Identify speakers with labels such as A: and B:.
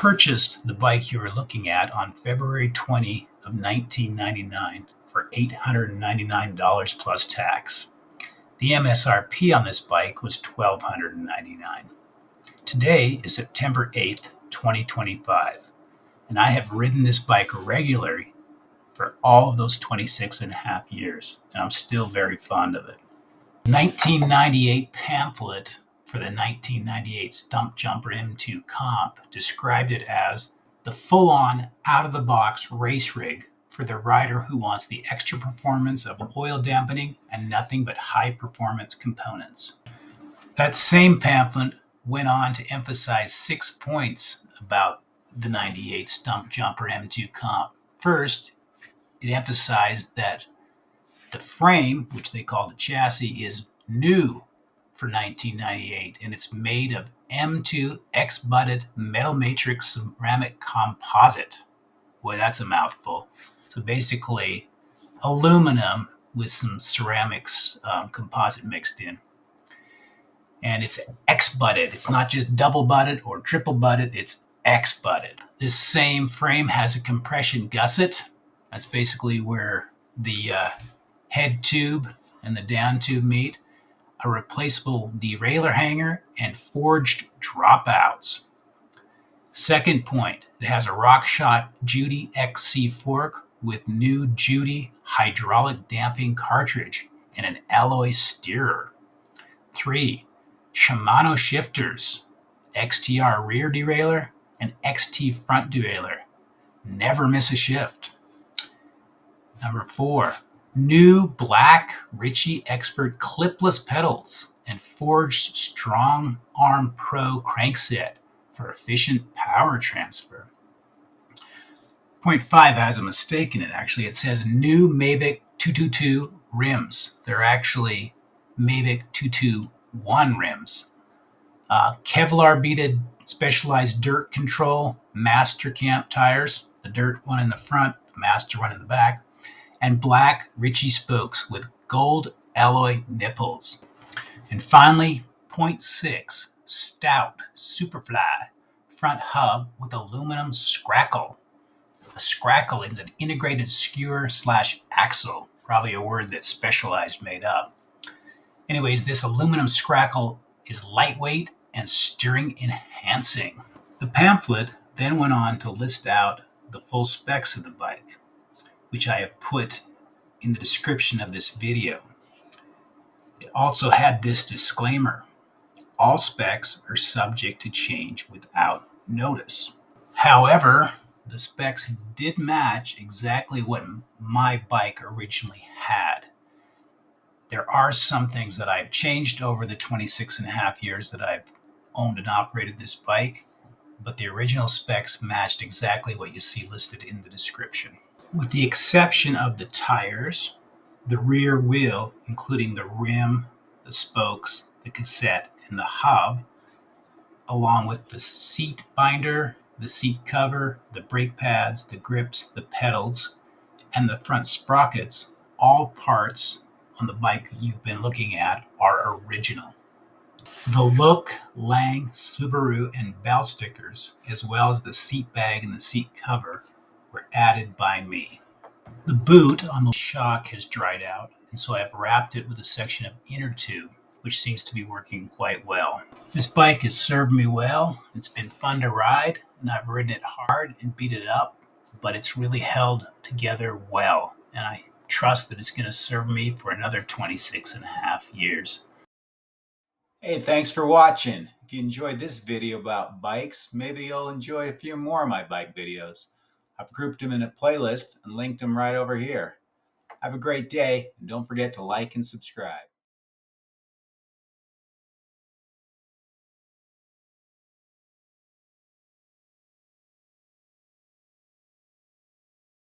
A: purchased the bike you are looking at on February 20 of 1999 for $899 plus tax. The MSRP on this bike was $1,299. Today is September 8th, 2025, and I have ridden this bike regularly for all of those 26 and a half years, and I'm still very fond of it. The 1998 pamphlet for the 1998 Stumpjumper M2 Comp described it as the full-on, out-of-the-box race rig for the rider who wants the extra performance of oil dampening and nothing but high-performance components. That same pamphlet went on to emphasize 6 points about the 98 Stumpjumper M2 Comp. First, it emphasized that the frame, which they call the chassis, is new for 1998, and it's made of M2 X-butted metal matrix ceramic composite. Boy, that's a mouthful. So basically, aluminum with some ceramics composite mixed in. And it's X-butted. It's not just double-butted or triple-butted, it's X-butted. This same frame has a compression gusset. That's basically where the head tube and the down tube meet, a replaceable derailleur hanger, and forged dropouts. Second point, it has a RockShot Judy XC fork with new Judy hydraulic damping cartridge and an alloy steerer. 3. Shimano shifters, XTR rear derailleur and XT front derailleur. Never miss a shift. Number 4. New black Ritchie Expert clipless pedals and forged Strong Arm Pro crankset for efficient power transfer. Point 5 has a mistake in it, actually. It says new Mavic 222 rims. They're actually Mavic 221 rims. Kevlar beaded specialized dirt control, Master Camp tires, the dirt one in the front, the Master one in the back, and black Ritchie spokes with gold alloy nipples. And finally, point 6, stout Superfly front hub with aluminum scrackle. A scrackle is an integrated skewer / axle, probably a word that Specialized made up. Anyways, this aluminum scrackle is lightweight and steering enhancing. The pamphlet then went on to list out the full specs of the bike, which I have put in the description of this video. It also had this disclaimer: all specs are subject to change without notice. However, the specs did match exactly what my bike originally had. There are some things that I've changed over the 26 and a half years that I've owned and operated this bike, but the original specs matched exactly what you see listed in the description. With the exception of the tires, the rear wheel, including the rim, the spokes, the cassette, and the hub, along with the seat binder, the seat cover, the brake pads, the grips, the pedals, and the front sprockets, all parts on the bike you've been looking at are original. The Look, Lang, Subaru, and bell stickers, as well as the seat bag and the seat cover, were added by me. The boot on the shock has dried out, and so I've wrapped it with a section of inner tube, which seems to be working quite well. This bike has served me well. It's been fun to ride, and I've ridden it hard and beat it up, but it's really held together well, and I trust that it's going to serve me for another 26 and a half years. Hey, thanks for watching. If you enjoyed this video about bikes, maybe you'll enjoy a few more of my bike videos. I've grouped them in a playlist and linked them right over here. Have a great day, and don't forget to like and subscribe.